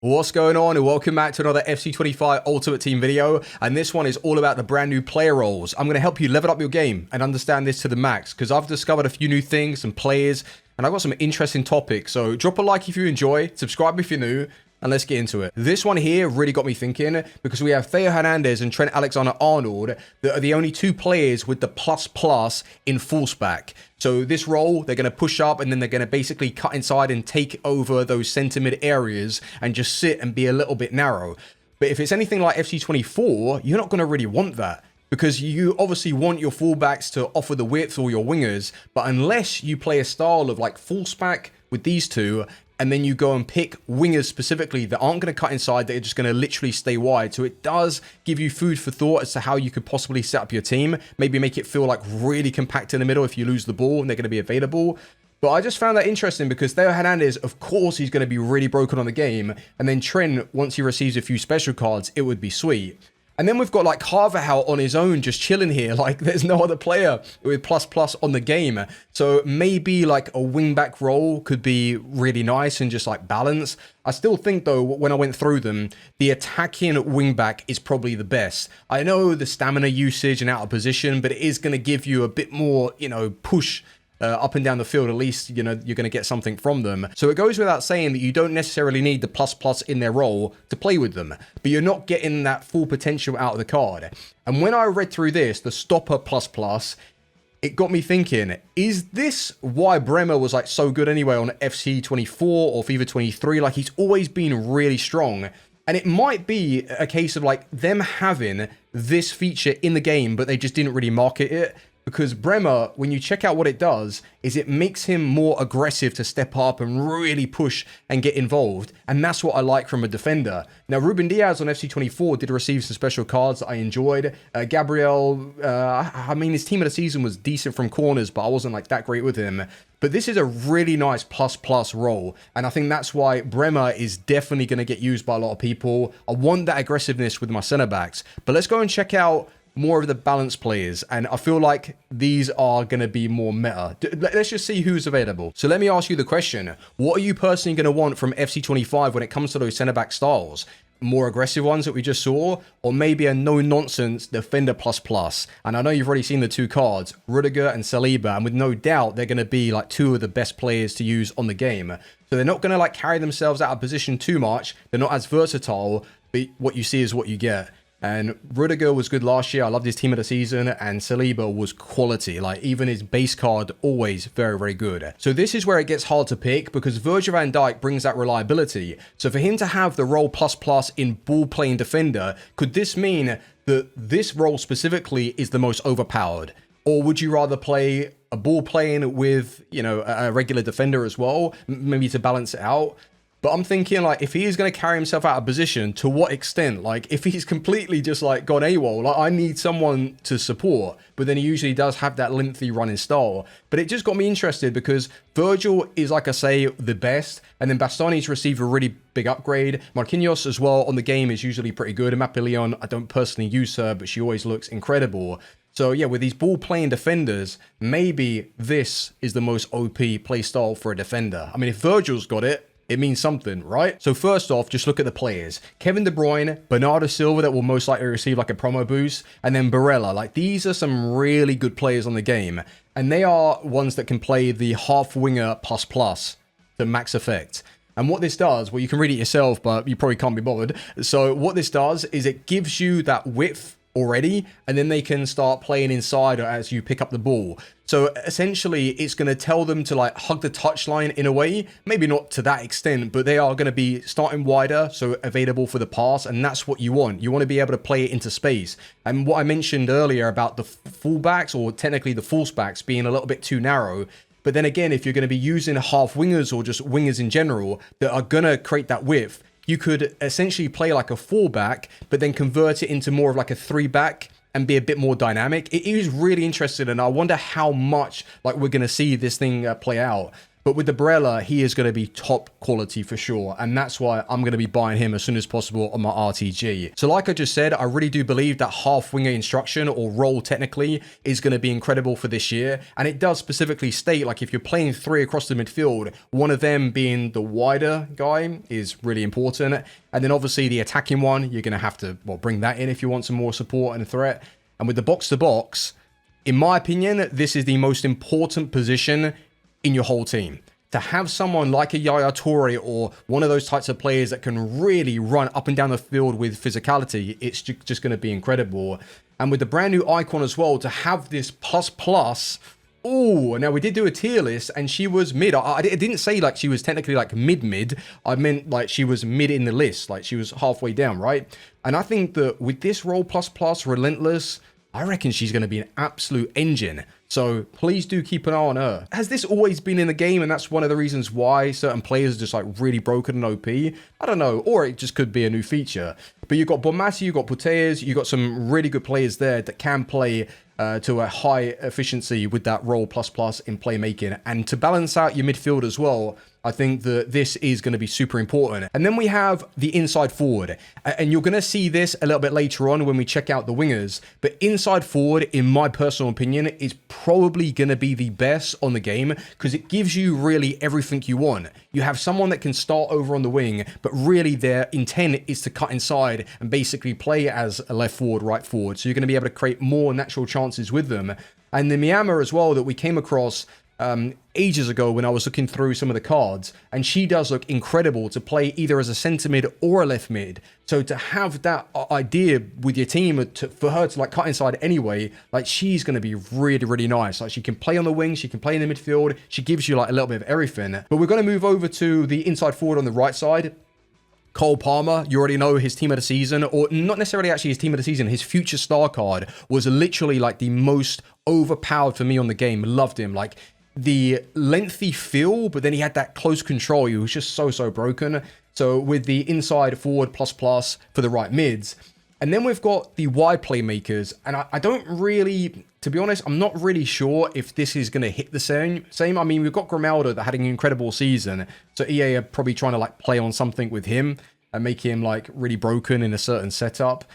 What's going on, and welcome back to another FC25 Ultimate Team video, and this one is all about the brand new player roles. I'm going to help you level up your game and understand this to the max, because I've discovered a few new things and players, and I've got some interesting topics. So drop a like if you enjoy, subscribe if you're new, and let's get into it. This one here really got me thinking, because we have Theo Hernandez and Trent Alexander-Arnold that are the only two players with the ++ in Fullback. So this role, they're going to push up and then they're going to basically cut inside and take over those centre mid areas and just sit and be a little bit narrow. But if it's anything like FC24, you're not going to really want that, because you obviously want your fullbacks to offer the width or your wingers. But unless you play a style of like Fullback with these two, and then you go and pick wingers specifically that aren't going to cut inside, they're just going to literally stay wide. So it does give you food for thought as to how you could possibly set up your team. Maybe make it feel like really compact in the middle if you lose the ball and they're going to be available. But I just found that interesting because Theo Hernandez, of course, he's going to be really broken on the game. And then Trent, once he receives a few special cards, it would be sweet. And then we've got like Carvajal on his own just chilling here. Like there's no other player with ++ on the game. So maybe like a wingback role could be really nice and just like balance. I still think though, when I went through them, the attacking wingback is probably the best. I know the stamina usage and out of position, but it is going to give you a bit more, push up and down the field. At least, you're going to get something from them. So it goes without saying that you don't necessarily need the ++ in their role to play with them, but you're not getting that full potential out of the card. And when I read through this, the stopper ++, it got me thinking, is this why Bremer was like so good anyway on FC24 or FIFA 23? Like he's always been really strong. And it might be a case of like them having this feature in the game, but they just didn't really market it. Because Bremer, when you check out what it does, is it makes him more aggressive to step up and really push and get involved. And that's what I like from a defender. Now, Ruben Diaz on FC24 did receive some special cards that I enjoyed. Gabriel, his team of the season was decent from corners, but I wasn't like that great with him. But this is a really nice ++ role. And I think that's why Bremer is definitely going to get used by a lot of people. I want that aggressiveness with my centre backs. But let's go and check out more of the balanced players, and I feel like these are going to be more meta. Let's just see who's available. So let me ask you the question, what are you personally going to want from FC25 when it comes to those centre back styles? More aggressive ones that we just saw, or maybe a no-nonsense defender ++? And I know you've already seen the two cards, Rudiger and Saliba, and with no doubt they're going to be like two of the best players to use on the game. So they're not going to like carry themselves out of position too much. They're not as versatile, but what you see is what you get. And Rudiger was good last year. I loved his team of the season, and Saliba was quality. Like even his base card, always very, very good. So this is where it gets hard to pick, because Virgil van Dijk brings that reliability. So for him to have the role ++ in ball playing defender, could this mean that this role specifically is the most overpowered? Or would you rather play a ball playing with, a regular defender as well, maybe to balance it out? But I'm thinking, like, if he is going to carry himself out of position, to what extent? Like, if he's completely just, like, gone AWOL, like, I need someone to support. But then he usually does have that lengthy running style. But it just got me interested, because Virgil is, like I say, the best. And then Bastoni's received a really big upgrade. Marquinhos as well on the game is usually pretty good. And Mapillion, I don't personally use her, but she always looks incredible. So yeah, with these ball-playing defenders, maybe this is the most OP play style for a defender. I mean, if Virgil's got it, it means something, right? So first off, just look at the players. Kevin De Bruyne, Bernardo Silva that will most likely receive like a promo boost, and then Barella. Like these are some really good players on the game, and they are ones that can play the half winger ++ to max effect. And what this does, well, you can read it yourself, but you probably can't be bothered. So what this does is it gives you that width already, and then they can start playing inside as you pick up the ball. So essentially it's going to tell them to like hug the touchline in a way, maybe not to that extent, but they are going to be starting wider, so available for the pass, and that's what you want. You want to be able to play it into space. And what I mentioned earlier about the fullbacks, or technically the fullbacks, being a little bit too narrow. But then again, if you're going to be using half wingers or just wingers in general that are going to create that width, you could essentially play like a fullback, but then convert it into more of like a 3-back and be a bit more dynamic. It is really interesting, and I wonder how much like we're going to see this thing play out. But with the Barella, he is going to be top quality for sure. And that's why I'm going to be buying him as soon as possible on my RTG. So like I just said, I really do believe that half winger instruction, or role technically, is going to be incredible for this year. And it does specifically state, like, if you're playing 3 across the midfield, one of them being the wider guy is really important. And then obviously the attacking one, you're going to have to, well, bring that in if you want some more support and a threat. And with the box-to-box, in my opinion, this is the most important position in your whole team. To have someone like a Yaya Toure or one of those types of players that can really run up and down the field with physicality, it's just going to be incredible. And with the brand new icon as well, to have this plus. Oh, now we did do a tier list and she was mid. I didn't say like she was technically like mid. I meant like she was mid in the list, like she was halfway down, right? And I think that with this role plus, relentless, I reckon she's going to be an absolute engine. So please do keep an eye on her. Has this always been in the game and that's one of the reasons why certain players are just like really broken and OP? I don't know. Or it just could be a new feature. But you've got Bonmati, you've got Puteas, you've got some really good players there that can play to a high efficiency with that role plus in playmaking. And to balance out your midfield as well, I think that this is going to be super important. And then we have the inside forward. And you're going to see this a little bit later on when we check out the wingers. But inside forward, in my personal opinion, is probably going to be the best on the game because it gives you really everything you want. You have someone that can start over on the wing, but really their intent is to cut inside and basically play as a left forward, right forward. So you're going to be able to create more natural chances with them. And the Miyama as well that we came across ages ago when I was looking through some of the cards, and she does look incredible to play either as a centre mid or a left mid. So to have that idea with your team for her to like cut inside anyway, like she's going to be really nice. Like she can play on the wing, she can play in the midfield, she gives you like a little bit of everything. But we're going to move over to the inside forward on the right side. Cole Palmer, you already know his team of the season, or not necessarily actually his team of the season, his future star card was literally like the most overpowered for me on the game. Loved him. Like the lengthy feel, but then he had that close control. He was just so broken. So with the inside forward plus for the right mids. And then we've got the wide playmakers. And I don't really, to be honest, I'm not really sure if this is going to hit the same. I mean, we've got Grimaldo that had an incredible season. So EA are probably trying to like play on something with him and make him like really broken in a certain setup.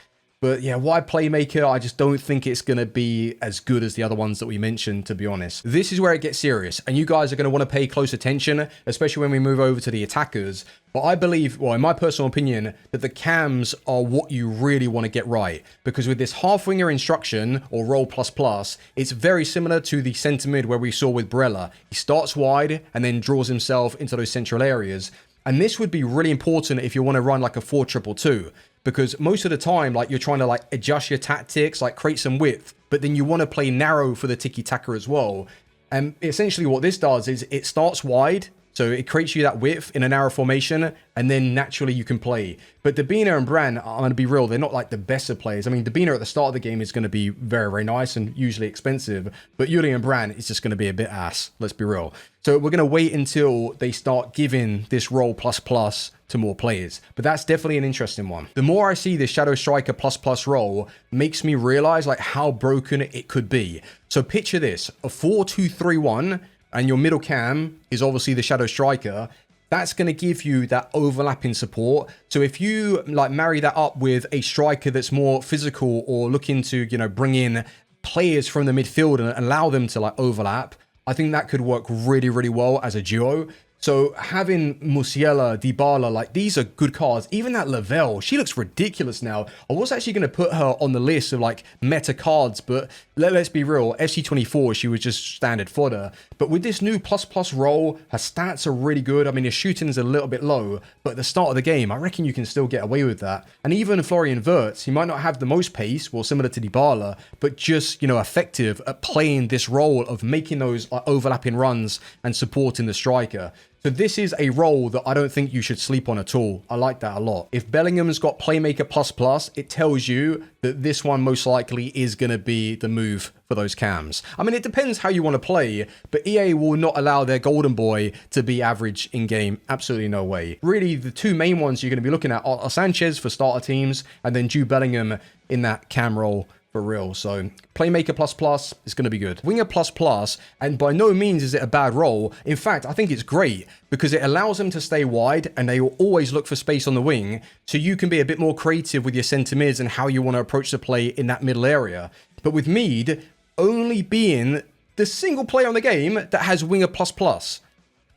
But yeah, wide playmaker, I just don't think it's going to be as good as the other ones that we mentioned, to be honest. This is where it gets serious, and you guys are going to want to pay close attention, especially when we move over to the attackers. But I believe, well, in my personal opinion, that the cams are what you really want to get right. Because with this half-winger instruction, or role plus, it's very similar to the centre mid where we saw with Barella. He starts wide and then draws himself into those central areas. And this would be really important if you want to run like a 4-2-2. Because most of the time, like you're trying to like adjust your tactics, like create some width, but then you want to play narrow for the tiki-taka as well. And essentially what this does is it starts wide, so it creates you that width in a narrow formation, and then naturally you can play. But Dabina and Brand, I'm going to be real, they're not like the best of players. I mean, Dabina at the start of the game is going to be very nice and usually expensive, but Yuli and Brand is just going to be a bit ass, let's be real. So we're going to wait until they start giving this role plus to more players. But that's definitely an interesting one. The more I see this Shadow Striker plus role makes me realize like how broken it could be. So picture this, a 4-2-3-1, and your middle cam is obviously the Shadow Striker. That's going to give you that overlapping support. So if you like marry that up with a striker that's more physical or looking to, you know, bring in players from the midfield and allow them to like overlap, I think that could work really well as a duo. So having Musiala, Dybala, like these are good cards. Even that Lavelle, she looks ridiculous now. I was actually going to put her on the list of like meta cards, but let's be real, FC24, she was just standard fodder. But with this new plus role, her stats are really good. I mean, her shooting is a little bit low, but at the start of the game, I reckon you can still get away with that. And even Florian Wirtz, he might not have the most pace, well, similar to Dybala, but just, you know, effective at playing this role of making those overlapping runs and supporting the striker. So this is a role that I don't think you should sleep on at all. I like that a lot. If Bellingham's got Playmaker plus, it tells you that this one most likely is going to be the move for those cams. I mean, it depends how you want to play, but EA will not allow their golden boy to be average in game. Absolutely no way. Really, the two main ones you're going to be looking at are Sanchez for starter teams, and then Jude Bellingham in that cam role For real. So Playmaker plus is going to be good. Winger plus, and by no means is it a bad role. In fact, I think it's great because it allows them to stay wide and they will always look for space on the wing. So you can be a bit more creative with your centre mids and how you want to approach the play in that middle area. But with Mead only being the single player on the game that has winger plus.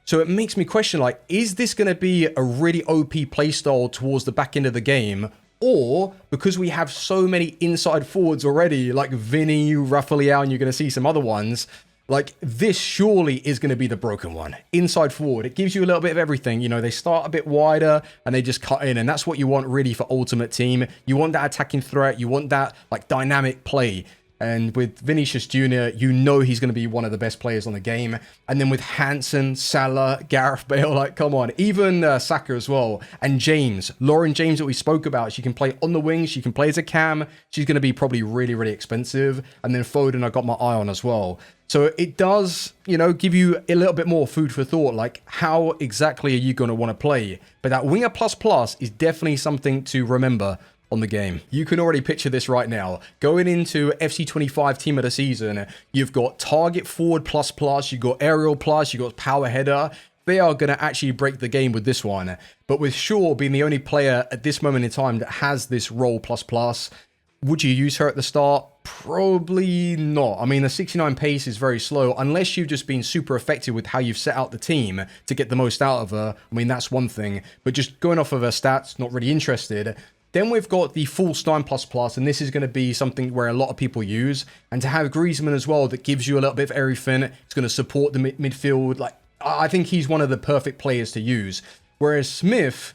So it makes me question, like, is this going to be a really OP playstyle towards the back end of the game? Or because we have so many inside forwards already, like Vinny, Rafael, and you're going to see some other ones, like this surely is going to be the broken one. Inside forward, it gives you a little bit of everything. You know, they start a bit wider and they just cut in. And that's what you want really for Ultimate Team. You want that attacking threat. You want that like dynamic play. And with Vinicius Jr., you know he's going to be one of the best players on the game. And then with Hansen, Salah, Gareth Bale, like, come on. Even Saka as well. And James. Lauren James that we spoke about. She can play on the wing. She can play as a cam. She's going to be probably really, really expensive. And then Foden, I got my eye on as well. So it does, you know, give you a little bit more food for thought. Like, how exactly are you going to want to play? But that winger plus is definitely something to remember on the game. You can already picture this right now. Going into FC25 team of the season, you've got target forward plus, you've got aerial plus, you've got power header. They are going to actually break the game with this one. But with Shaw being the only player at this moment in time that has this role plus, would you use her at the start? Probably not. I mean, the 69 pace is very slow unless you've just been super effective with how you've set out the team to get the most out of her. I mean, that's one thing. But just going off of her stats, not really interested. Then we've got the full Stein plus, and this is going to be something where a lot of people use. And to have Griezmann as well, that gives you a little bit of everything. It's going to support the midfield. Like, I think he's one of the perfect players to use. Whereas Smith,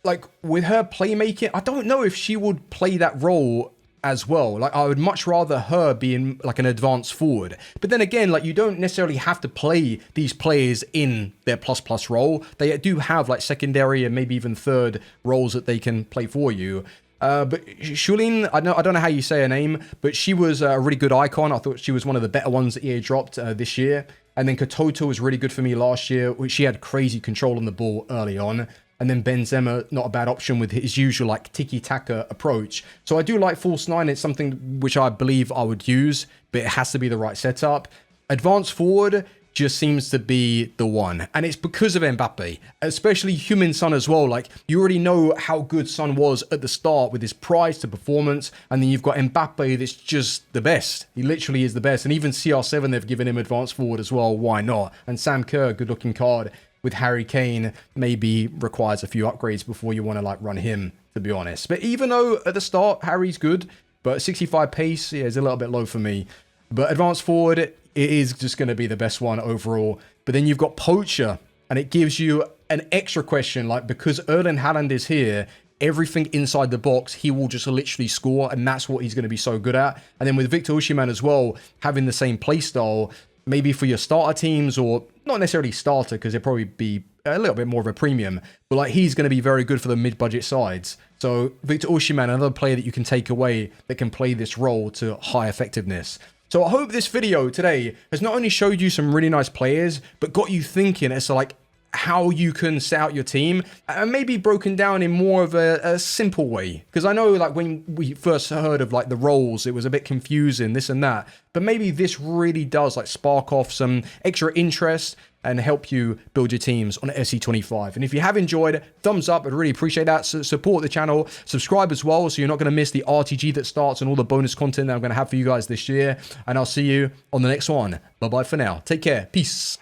like, with her playmaking, I don't know if she would play that role as well. Like, I would much rather her being like an advanced forward. But then again, like, you don't necessarily have to play these players in their plus role. They do have like secondary and maybe even third roles that they can play for you. But Shulin, I don't know how you say her name, but she was a really good icon. I thought she was one of the better ones that EA dropped this year. And then Katoto was really good for me last year. She had crazy control on the ball early on. And then Benzema, not a bad option with his usual like tiki-taka approach. So I do like False 9. It's something which I believe I would use, but it has to be the right setup. Advanced forward just seems to be the one. And it's because of Mbappe, especially Human Son as well. Like, you already know how good Son was at the start with his price to performance. And then you've got Mbappe that's just the best. He literally is the best. And even CR7, they've given him advanced forward as well. Why not? And Sam Kerr, good looking card. With Harry Kane, maybe requires a few upgrades before you want to like run him, to be honest. But even though at the start, Harry's good, but 65 pace, yeah, is a little bit low for me. But advanced forward, it is just going to be the best one overall. But then you've got Poacher, and it gives you an extra question, like, because Erling Haaland is here, everything inside the box, he will just literally score, and that's what he's going to be so good at. And then with Victor Osimhen as well, having the same playstyle, maybe for your starter teams, or not necessarily starter, because it'll probably be a little bit more of a premium, but like, he's going to be very good for the mid-budget sides. So Victor Osimhen, another player that you can take away that can play this role to high effectiveness. So I hope this video today has not only showed you some really nice players, but got you thinking as to like how you can set out your team, and maybe broken down in more of a simple way. Because I know, like, when we first heard of like the roles, it was a bit confusing, this and that, but maybe this really does like spark off some extra interest and help you build your teams on FC25. And if you have enjoyed, thumbs up, I'd really appreciate that. So support the channel, subscribe as well, so you're not going to miss the RTG that starts and all the bonus content that I'm going to have for you guys this year. And I'll see you on the next one. Bye bye for now. Take care. Peace.